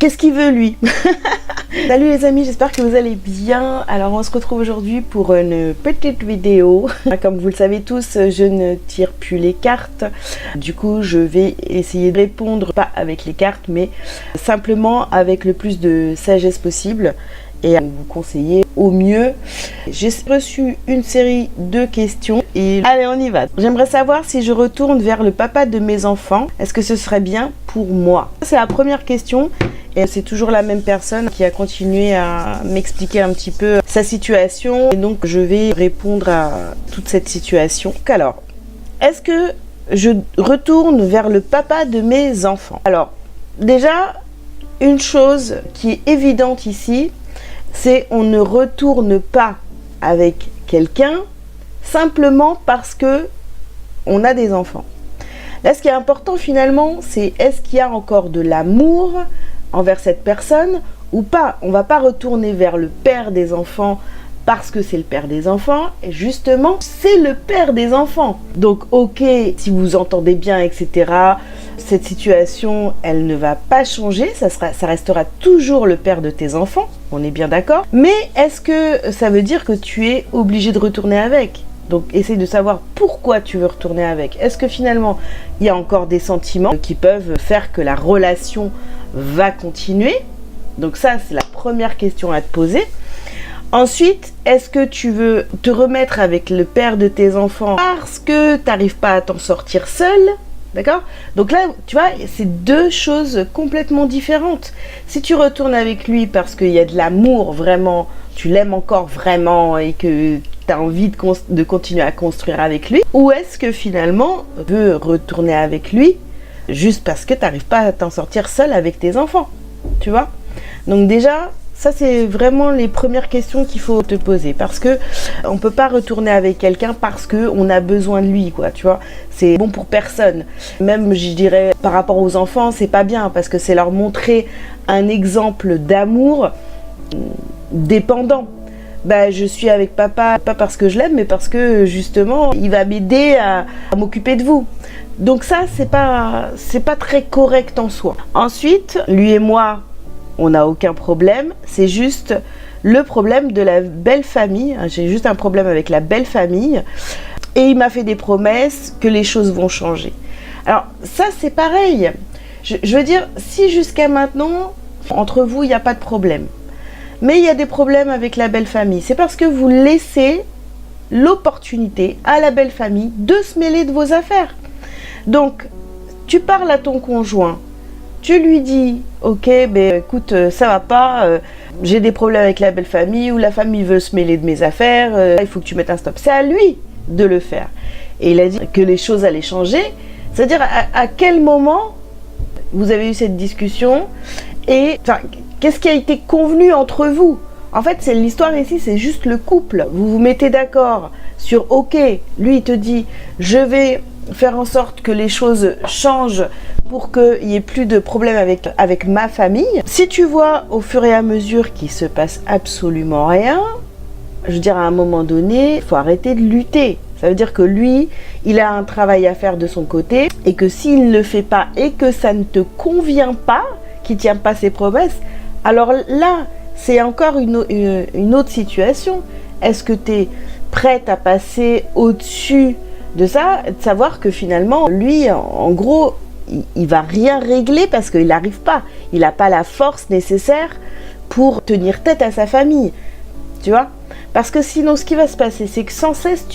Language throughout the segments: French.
Qu'est-ce qu'il veut lui? Salut les amis, j'espère que vous allez bien. Alors on se retrouve aujourd'hui pour une petite vidéo. Comme vous le savez tous, je ne tire plus les cartes. Du coup, je vais essayer de répondre, pas avec les cartes, mais simplement avec le plus de sagesse possible et à vous conseiller au mieux. J'ai reçu une série de questions et allez, on y va. J'aimerais savoir si je retourne vers le papa de mes enfants, est-ce que ce serait bien pour moi? C'est la première question. Et c'est toujours la même personne qui a continué à m'expliquer un petit peu sa situation. Et donc, je vais répondre à toute cette situation. Alors, est-ce que je retourne vers le papa de mes enfants? Alors, déjà, une chose qui est évidente ici, c'est on ne retourne pas avec quelqu'un simplement parce que on a des enfants. Là, ce qui est important finalement, c'est est-ce qu'il y a encore de l'amour envers cette personne ou pas. On va pas retourner vers le père des enfants parce que c'est le père des enfants, et justement c'est le père des enfants. Donc ok, si vous entendez bien, etc., cette situation elle ne va pas changer, ça restera toujours le père de tes enfants, on est bien d'accord. Mais est-ce que ça veut dire que tu es obligé de retourner avec? Donc, essaye de savoir pourquoi tu veux retourner avec. Est-ce que finalement, il y a encore des sentiments qui peuvent faire que la relation va continuer? Donc ça, c'est la première question à te poser. Ensuite, est-ce que tu veux te remettre avec le père de tes enfants parce que tu n'arrives pas à t'en sortir seul? D'accord? Donc là, tu vois, c'est deux choses complètement différentes. Si tu retournes avec lui parce qu'il y a de l'amour vraiment, tu l'aimes encore vraiment et que tu as envie de continuer à construire avec lui, ou est-ce que finalement tu veux retourner avec lui juste parce que tu n'arrives pas à t'en sortir seul avec tes enfants, tu vois? Donc déjà, ça c'est vraiment les premières questions qu'il faut te poser, parce que on peut pas retourner avec quelqu'un parce que on a besoin de lui, quoi, tu vois. C'est bon pour personne. Même, je dirais, par rapport aux enfants, c'est pas bien parce que c'est leur montrer un exemple d'amour dépendant. Bah, je suis avec papa, pas parce que je l'aime, mais parce que justement, il va m'aider à m'occuper de vous. Donc ça, c'est pas très correct en soi. Ensuite, lui et moi, on n'a aucun problème. C'est juste le problème de la belle famille. J'ai juste un problème avec la belle famille. Et il m'a fait des promesses que les choses vont changer. Alors ça, c'est pareil. Je veux dire, si jusqu'à maintenant, entre vous, il n'y a pas de problème, mais il y a des problèmes avec la belle famille, c'est parce que vous laissez l'opportunité à la belle famille de se mêler de vos affaires. Donc, tu parles à ton conjoint, tu lui dis, ok, ben écoute, ça va pas, j'ai des problèmes avec la belle famille, ou la famille veut se mêler de mes affaires, il faut que tu mettes un stop. C'est à lui de le faire. Et il a dit que les choses allaient changer. C'est-à-dire, à quel moment vous avez eu cette discussion et qu'est-ce qui a été convenu entre vous? En fait, c'est l'histoire ici, c'est juste le couple. Vous vous mettez d'accord sur ok, lui il te dit je vais faire en sorte que les choses changent pour qu'il n'y ait plus de problème avec ma famille. Si tu vois au fur et à mesure qu'il se passe absolument rien, je veux dire, à un moment donné, il faut arrêter de lutter. Ça veut dire que lui, il a un travail à faire de son côté et que s'il ne le fait pas et que ça ne te convient pas, qu'il ne tient pas ses promesses, alors là, c'est encore une autre situation. Est-ce que tu es prête à passer au-dessus de ça, de savoir que finalement, lui, en gros, il va rien régler parce qu'il n'arrive pas. Il n'a pas la force nécessaire pour tenir tête à sa famille. Tu vois? Parce que sinon, ce qui va se passer, c'est que sans cesse,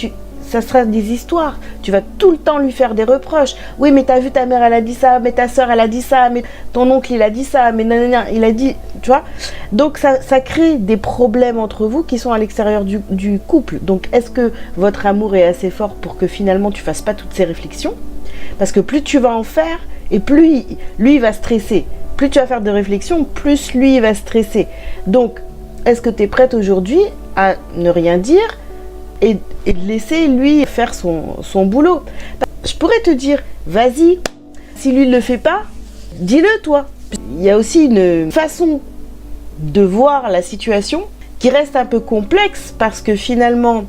ça sera des histoires. Tu vas tout le temps lui faire des reproches. Oui, mais t'as vu, ta mère, elle a dit ça, mais ta soeur, elle a dit ça, mais ton oncle, il a dit ça, mais nanana, il a dit... Tu vois? Donc, ça crée des problèmes entre vous qui sont à l'extérieur du couple. Donc, est-ce que votre amour est assez fort pour que finalement, tu fasses pas toutes ces réflexions? Parce que plus tu vas en faire, et plus lui, il va stresser. Plus tu vas faire de réflexions, plus lui, il va stresser. Donc, est-ce que tu es prête aujourd'hui à ne rien dire et de laisser lui faire son boulot? Je pourrais te dire, vas-y, si lui ne le fait pas, dis-le toi. Il y a aussi une façon de voir la situation qui reste un peu complexe parce que finalement,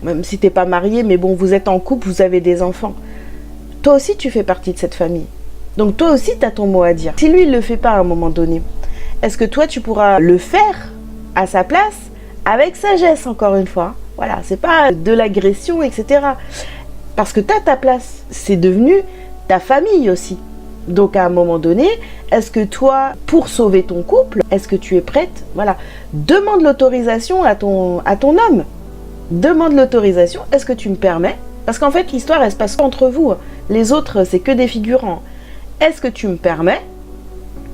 même si tu n'es pas marié, mais bon, vous êtes en couple, vous avez des enfants. Toi aussi, tu fais partie de cette famille. Donc toi aussi, tu as ton mot à dire. Si lui, il ne le fait pas à un moment donné, est-ce que toi, tu pourras le faire à sa place avec sagesse, encore une fois. Voilà, c'est pas de l'agression, etc. Parce que tu as ta place. C'est devenu ta famille aussi. Donc à un moment donné, est-ce que toi, pour sauver ton couple, est-ce que tu es prête? Voilà, demande l'autorisation à ton homme. Demande l'autorisation. Est-ce que tu me permets? Parce qu'en fait, l'histoire, elle se passe entre vous. Les autres, c'est que des figurants. Est-ce que tu me permets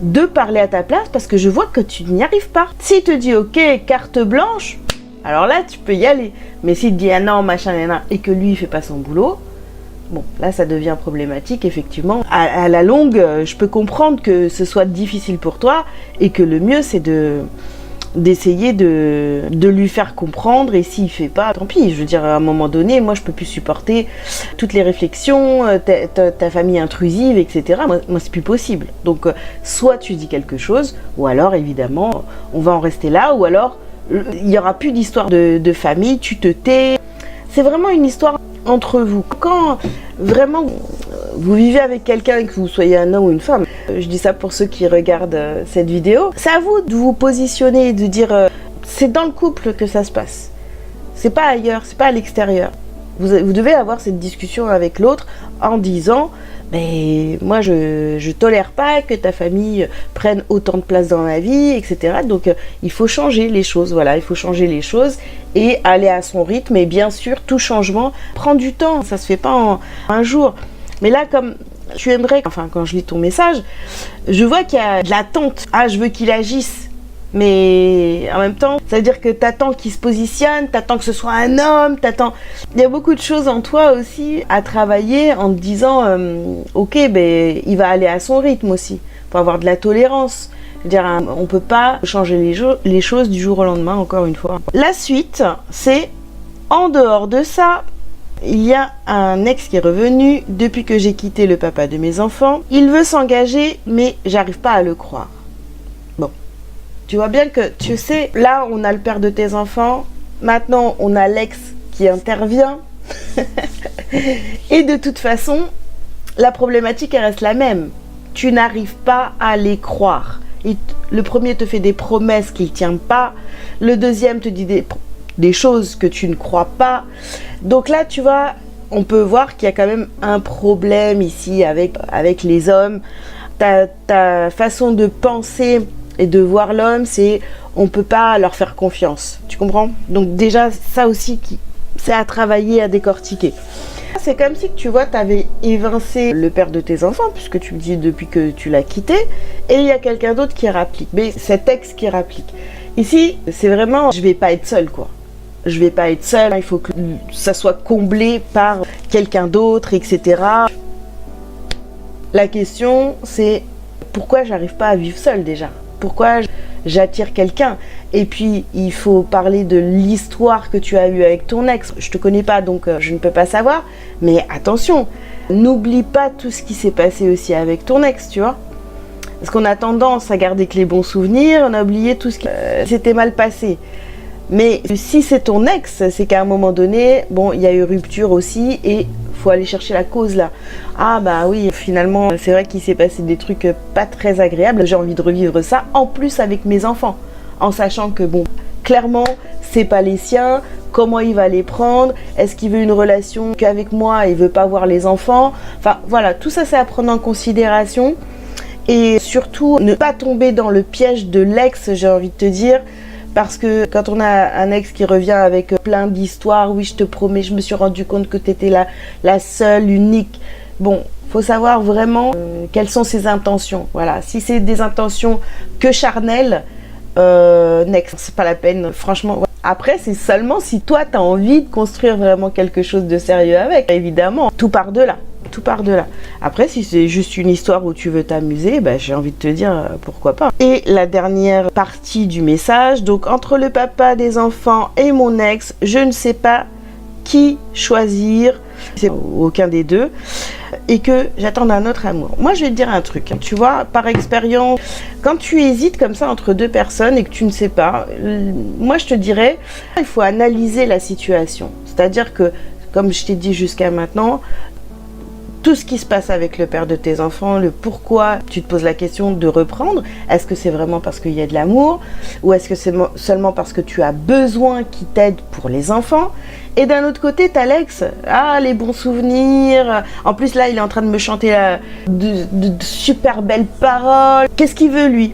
de parler à ta place? Parce que je vois que tu n'y arrives pas. S'il te dit, ok, carte blanche, alors là, tu peux y aller. Mais s'il te dit, ah non, machin, et que lui, il fait pas son boulot, bon, là, ça devient problématique, effectivement. À la longue, je peux comprendre que ce soit difficile pour toi et que le mieux, c'est d'essayer de lui faire comprendre, et s'il fait pas, tant pis. Je veux dire, à un moment donné, moi je peux plus supporter toutes les réflexions, ta famille intrusive, etc. Moi c'est plus possible. Donc soit tu dis quelque chose, ou alors évidemment on va en rester là, ou alors il y aura plus d'histoire de famille, tu te tais. C'est vraiment une histoire entre vous. Quand vraiment vous vivez avec quelqu'un, que vous soyez un homme ou une femme, je dis ça pour ceux qui regardent cette vidéo, c'est à vous de vous positionner et de dire c'est dans le couple que ça se passe. C'est pas ailleurs, c'est pas à l'extérieur. Vous devez avoir cette discussion avec l'autre en disant mais moi je tolère pas que ta famille prenne autant de place dans ma vie, etc. Donc il faut changer les choses, voilà, il faut changer les choses et aller à son rythme. Et bien sûr, tout changement prend du temps, ça se fait pas en un jour. Mais là, comme tu aimerais, enfin quand je lis ton message, je vois qu'il y a de l'attente. Ah, je veux qu'il agisse. Mais en même temps, ça veut dire que t'attends qu'il se positionne, t'attends que ce soit un homme, t'attends... Il y a beaucoup de choses en toi aussi à travailler en te disant ok, ben, il va aller à son rythme aussi. Faut avoir de la tolérance. Je veux dire, on peut pas changer les choses du jour au lendemain, encore une fois. La suite, c'est en dehors de ça, il y a un ex qui est revenu depuis que j'ai quitté le papa de mes enfants. Il veut s'engager, mais j'arrive pas à le croire. Bon. Tu vois bien que, tu sais, là, on a le père de tes enfants. Maintenant, on a l'ex qui intervient. Et de toute façon, la problématique, elle reste la même. Tu n'arrives pas à les croire. Le premier te fait des promesses qu'il ne tient pas. Le deuxième te dit des choses que tu ne crois pas. Donc là, tu vois, on peut voir qu'il y a quand même un problème ici avec les hommes. Ta façon de penser et de voir l'homme, c'est on peut pas leur faire confiance. Tu comprends? Donc déjà, ça aussi, c'est à travailler, à décortiquer. C'est comme si, tu vois, tu avais évincé le père de tes enfants, puisque tu me dis depuis que tu l'as quitté, et il y a quelqu'un d'autre qui réplique. Mais cet ex qui réplique. Ici, c'est vraiment, je vais pas être seule, quoi. Je vais pas être seule, il faut que ça soit comblé par quelqu'un d'autre, etc. La question, c'est pourquoi j'arrive pas à vivre seule déjà? Pourquoi j'attire quelqu'un? Et puis, il faut parler de l'histoire que tu as eue avec ton ex. Je te connais pas, donc je ne peux pas savoir. Mais attention, n'oublie pas tout ce qui s'est passé aussi avec ton ex, tu vois. Parce qu'on a tendance à garder que les bons souvenirs, on a oublié tout ce qui s'était mal passé. Mais si c'est ton ex, c'est qu'à un moment donné, bon, il y a eu rupture aussi et faut aller chercher la cause là. Ah bah oui, finalement, c'est vrai qu'il s'est passé des trucs pas très agréables. J'ai envie de revivre ça, en plus avec mes enfants. En sachant que bon, clairement, c'est pas les siens. Comment il va les prendre? Est-ce qu'il veut une relation qu'avec moi et il veut pas voir les enfants? Enfin voilà, tout ça c'est à prendre en considération. Et surtout, ne pas tomber dans le piège de l'ex, j'ai envie de te dire. Parce que quand on a un ex qui revient avec plein d'histoires, oui, je te promets, je me suis rendu compte que tu étais la seule, unique. Bon, faut savoir vraiment quelles sont ses intentions. Voilà, si c'est des intentions que charnelles, next, c'est pas la peine, franchement. Voilà. Après, c'est seulement si toi, tu as envie de construire vraiment quelque chose de sérieux avec. Évidemment, tout part de là. Tout part de là. Après, si c'est juste une histoire où tu veux t'amuser, bah, j'ai envie de te dire pourquoi pas. Et la dernière partie du message, donc entre le papa des enfants et mon ex, je ne sais pas qui choisir, c'est aucun des deux, et que j'attends un autre amour. Moi, je vais te dire un truc, tu vois, par expérience, quand tu hésites comme ça entre deux personnes et que tu ne sais pas, moi je te dirais, il faut analyser la situation. C'est-à-dire que, comme je t'ai dit jusqu'à maintenant, tout ce qui se passe avec le père de tes enfants, le pourquoi tu te poses la question de reprendre. Est-ce que c'est vraiment parce qu'il y a de l'amour ou est-ce que c'est seulement parce que tu as besoin qu'il t'aide pour les enfants? Et d'un autre côté, t'as l'ex, les bons souvenirs. En plus, là, il est en train de me chanter de super belles paroles. Qu'est-ce qu'il veut, lui?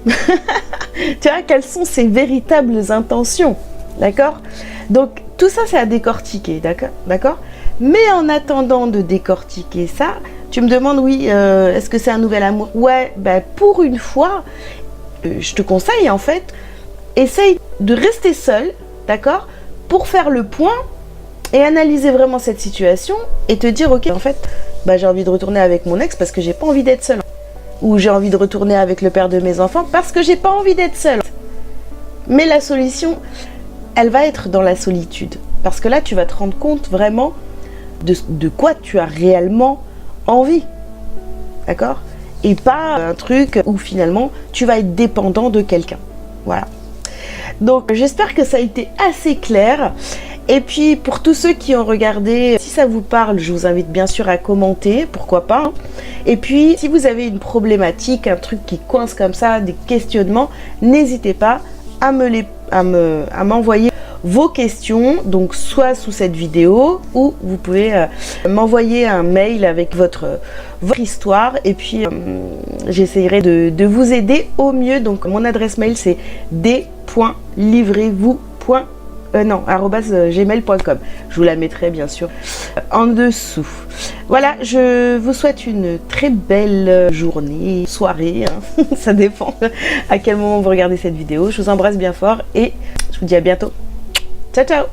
Tu vois, quelles sont ses véritables intentions? D'accord? Donc, tout ça, c'est à décortiquer, d'accord? Mais en attendant de décortiquer ça, tu me demandes, oui, est-ce que c'est un nouvel amour? Ouais, pour une fois, je te conseille, en fait, essaye de rester seul, d'accord? Pour faire le point et analyser vraiment cette situation et te dire, ok, en fait, j'ai envie de retourner avec mon ex parce que j'ai pas envie d'être seule. Ou j'ai envie de retourner avec le père de mes enfants parce que j'ai pas envie d'être seule. Mais la solution, elle va être dans la solitude. Parce que là, tu vas te rendre compte vraiment de quoi tu as réellement envie. D'accord? Et pas un truc où finalement, tu vas être dépendant de quelqu'un. Voilà. Donc, j'espère que ça a été assez clair. Et puis, pour tous ceux qui ont regardé, si ça vous parle, je vous invite bien sûr à commenter, pourquoi pas. Et puis, si vous avez une problématique, un truc qui coince comme ça, des questionnements, n'hésitez pas à m'envoyer vos questions, donc soit sous cette vidéo, ou vous pouvez m'envoyer un mail avec votre histoire, et puis j'essaierai de vous aider au mieux. Donc, mon adresse mail, c'est d.livrez-vous.gmail.com. Je vous la mettrai bien sûr en dessous. Voilà, je vous souhaite une très belle journée, soirée, hein. Ça dépend à quel moment vous regardez cette vidéo. Je vous embrasse bien fort et je vous dis à bientôt. Ciao, ciao!